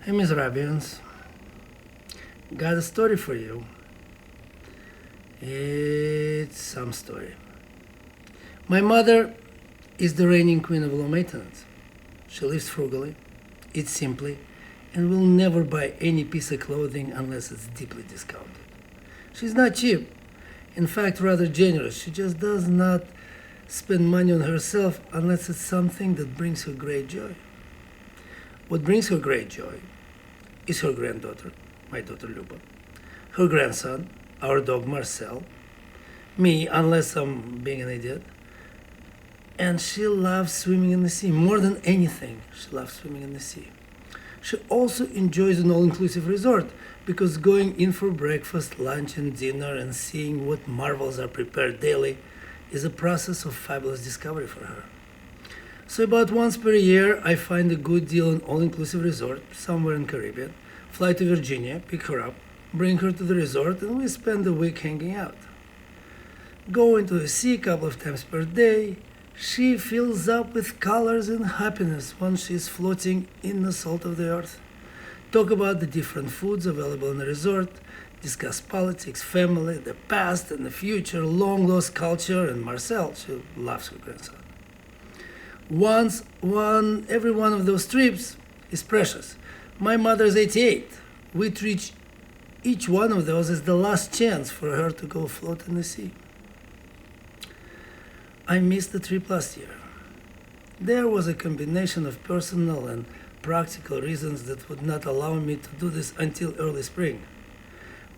Hey, Miss Rabians, got a story for you. It's some story. My mother is the reigning queen of low maintenance. She lives frugally, eats simply, and will never buy any piece of clothing unless it's deeply discounted. She's not cheap, in fact, rather generous. She just does not spend money on herself unless it's something that brings her great joy. What brings her great joy is her granddaughter, my daughter Luba, her grandson, our dog Marcel, me, unless I'm being an idiot, and she loves swimming in the sea. More than anything, she loves swimming in the sea. She also enjoys an all inclusive resort because going in for breakfast, lunch, and dinner and seeing what marvels are prepared daily is a process of fabulous discovery for her. So about once per year, I find a good deal on all-inclusive resort somewhere in Caribbean, fly to Virginia, pick her up, bring her to the resort, and we spend the week hanging out. Go into the sea a couple of times per day. She fills up with colors and happiness once she's floating in the salt of the earth. Talk about the different foods available in the resort, discuss politics, family, the past and the future, long lost culture, and Marcel, she loves her grandson. Every one of those trips is precious. My mother's 88. We treat each one of those as the last chance for her to go float in the sea. I missed the trip last year. There was a combination of personal and practical reasons that would not allow me to do this until early spring.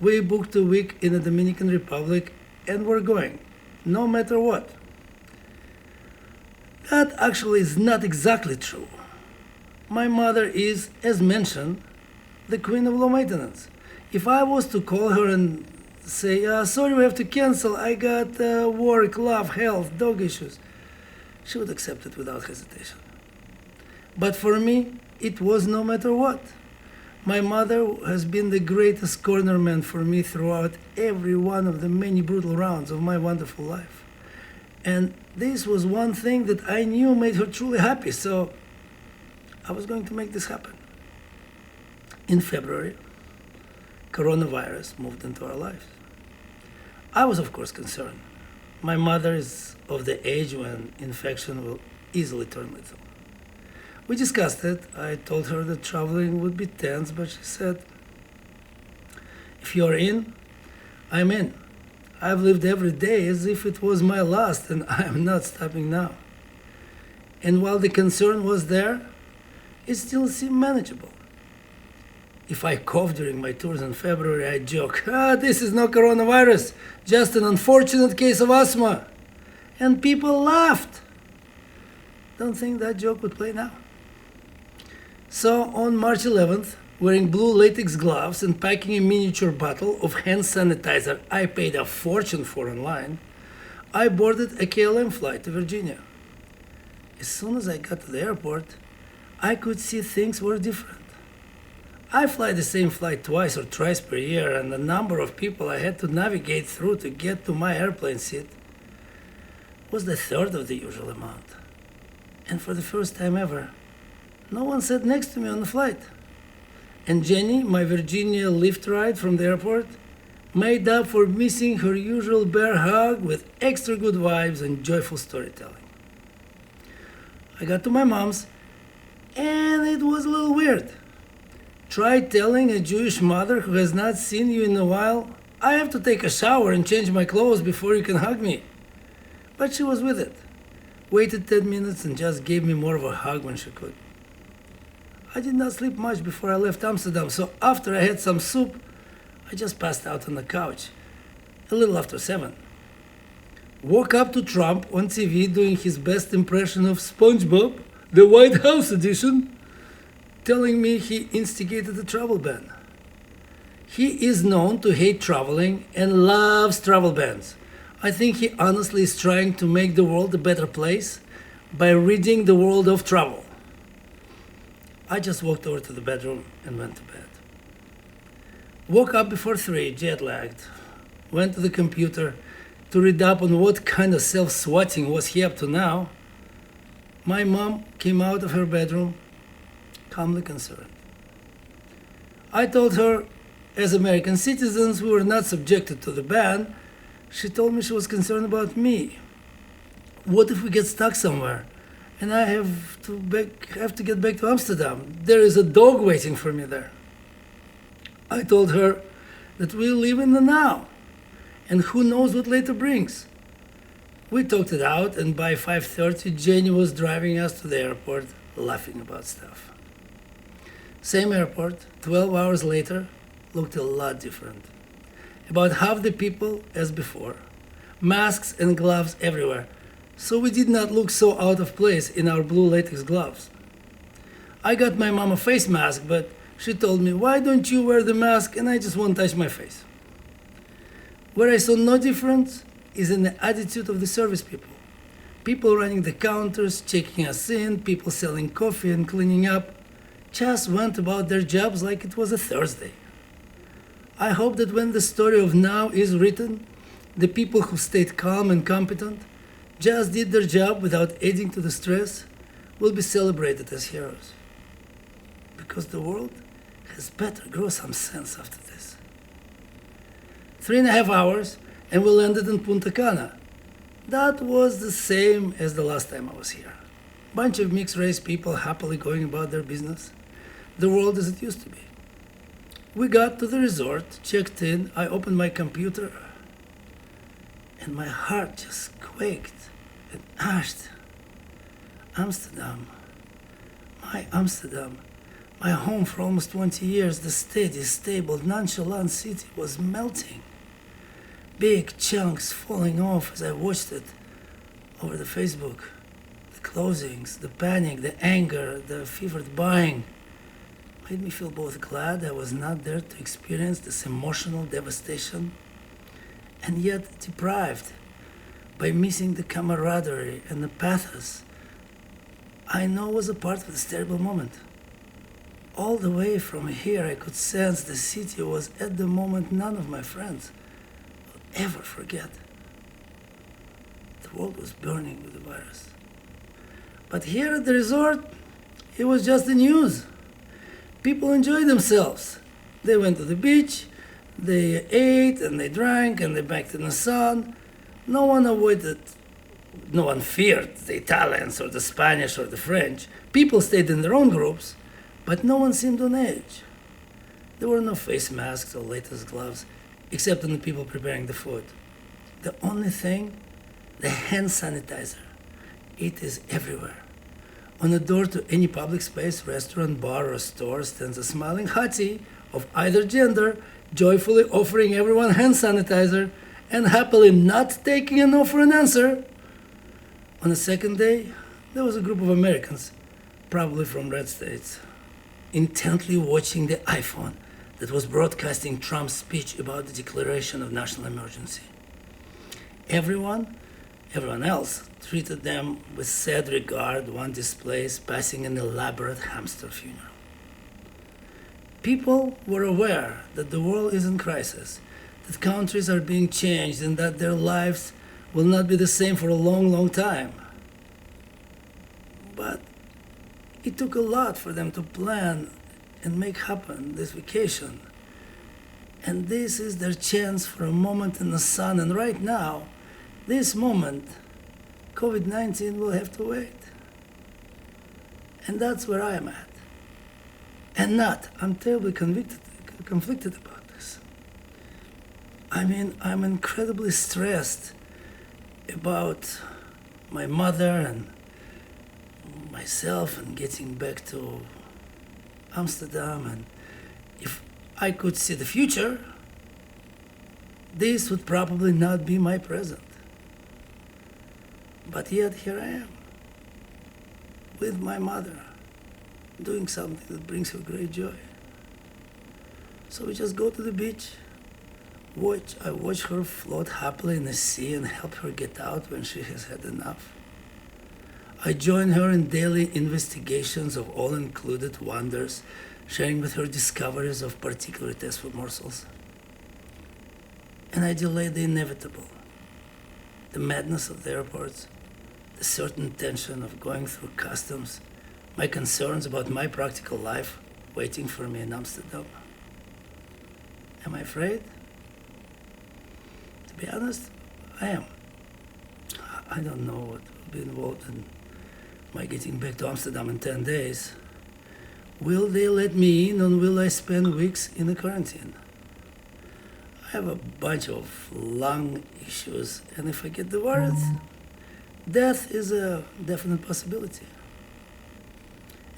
We booked a week in the Dominican Republic and we're going, no matter what. That actually is not exactly true. My mother is, as mentioned, the queen of low maintenance. If I was to call her and say, sorry, we have to cancel, I got work, love, health, dog issues, she would accept it without hesitation. But for me, it was no matter what. My mother has been the greatest cornerman for me throughout every one of the many brutal rounds of my wonderful life. And this was one thing that I knew made her truly happy, so I was going to make this happen. In February, coronavirus moved into our lives. I was, of course, concerned. My mother is of the age when infection will easily turn lethal. We discussed it. I told her that traveling would be tense, but she said, if you're in, I'm in. I've lived every day as if it was my last, and I'm not stopping now. And while the concern was there, it still seemed manageable. If I cough during my tours in February, I joke, this is no coronavirus, just an unfortunate case of asthma. And people laughed. Don't think that joke would play now. So on March 11th, wearing blue latex gloves and packing a miniature bottle of hand sanitizer I paid a fortune for online, I boarded a KLM flight to Virginia. As soon as I got to the airport, I could see things were different. I fly the same flight twice or thrice per year, and the number of people I had to navigate through to get to my airplane seat was the third of the usual amount. And for the first time ever, no one sat next to me on the flight. And Jenny, my Virginia lift ride from the airport, made up for missing her usual bear hug with extra good vibes and joyful storytelling. I got to my mom's, and it was a little weird. Try telling a Jewish mother who has not seen you in a while, I have to take a shower and change my clothes before you can hug me. But she was with it. Waited 10 minutes and just gave me more of a hug when she could. I did not sleep much before I left Amsterdam, so after I had some soup, I just passed out on the couch, a little after 7. Woke up to Trump on TV doing his best impression of SpongeBob, the White House edition, telling me he instigated the travel ban. He is known to hate traveling and loves travel bans. I think he honestly is trying to make the world a better place by ridding the world of travel. I just walked over to the bedroom and went to bed. Woke up before 3, jet lagged. Went to the computer to read up on what kind of self-swatting was he up to now. My mom came out of her bedroom, calmly concerned. I told her, as American citizens, we were not subjected to the ban. She told me she was concerned about me. What if we get stuck somewhere and I have to get back to Amsterdam? There is a dog waiting for me there. I told her that we live in the now and who knows what later brings. We talked it out, and by 5:30 Jenny was driving us to the airport laughing about stuff. Same airport, 12 hours later, looked a lot different. About half the people as before. Masks and gloves everywhere, so we did not look so out of place in our blue latex gloves. I got my mom a face mask, but she told me, "Why don't you wear the mask and I just won't touch my face?" Where I saw no difference is in the attitude of the service people. People running the counters, checking us in, people selling coffee and cleaning up, just went about their jobs like it was a Thursday. I hope that when the story of now is written, the people who stayed calm and competent, just did their job without adding to the stress, will be celebrated as heroes. Because the world has better grow some sense after this. 3.5 hours, and we landed in Punta Cana. That was the same as the last time I was here. Bunch of mixed-race people happily going about their business. The world as it used to be. We got to the resort, checked in, I opened my computer, and my heart just quaked and arched. Amsterdam, my home for almost 20 years, the steady, stable, nonchalant city was melting. Big chunks falling off as I watched it over the Facebook. The closings, the panic, the anger, the fevered buying made me feel both glad I was not there to experience this emotional devastation and yet deprived by missing the camaraderie and the pathos I know was a part of this terrible moment. All the way from here I could sense the city was at the moment none of my friends ever forget. The world was burning with the virus. But here at the resort, it was just the news. People enjoyed themselves. They went to the beach, they ate and they drank and they backed in the sun. No one feared the Italians or the Spanish or the French. People stayed in their own groups, but no one seemed on edge. There were no face masks or latex gloves, except on the people preparing the food. The only thing, the hand sanitizer. It is everywhere. On the door to any public space, restaurant, bar, or store stands a smiling hottie of either gender, joyfully offering everyone hand sanitizer and happily not taking a no for an answer. On the second day, there was a group of Americans, probably from red states, intently watching the iPhone that was broadcasting Trump's speech about the declaration of national emergency. Everyone else treated them with sad regard, one displays passing an elaborate hamster funeral. People were aware that the world is in crisis, that countries are being changed, and that their lives will not be the same for a long, long time. But it took a lot for them to plan and make happen this vacation. And this is their chance for a moment in the sun. And right now, this moment, COVID-19 will have to wait. And that's where I am at. I'm terribly conflicted about this. I'm incredibly stressed about my mother and myself and getting back to Amsterdam, and if I could see the future, this would probably not be my present. But yet here I am, with my mother, doing something that brings her great joy. So we just go to the beach, I watch her float happily in the sea and help her get out when she has had enough. I join her in daily investigations of all-included wonders, sharing with her discoveries of particular taste for morsels. And I delay the inevitable, the madness of the airports, the certain tension of going through customs, my concerns about my practical life waiting for me in Amsterdam. Am I afraid? To be honest, I am. I don't know what will be involved in my getting back to Amsterdam in 10 days. Will they let me in, or will I spend weeks in a quarantine? I have a bunch of lung issues, and if I get the virus, death is a definite possibility.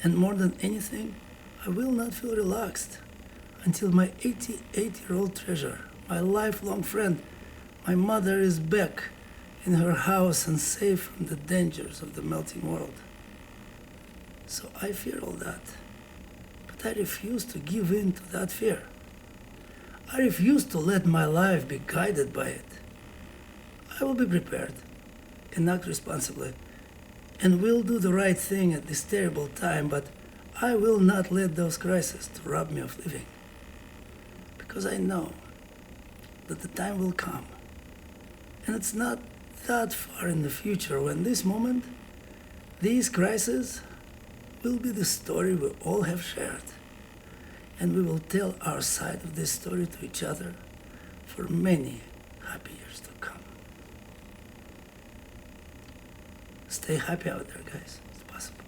And more than anything, I will not feel relaxed until my 88-year-old treasure, my lifelong friend, my mother, is back in her house and safe from the dangers of the melting world. So I fear all that, but I refuse to give in to that fear. I refuse to let my life be guided by it. I will be prepared and act responsibly and will do the right thing at this terrible time, but I will not let those crises to rob me of living. Because I know that the time will come, and it's not that far in the future when this moment, these crises, will be the story we all have shared. And we will tell our side of this story to each other for many happy years to come. Stay happy out there, guys. It's possible.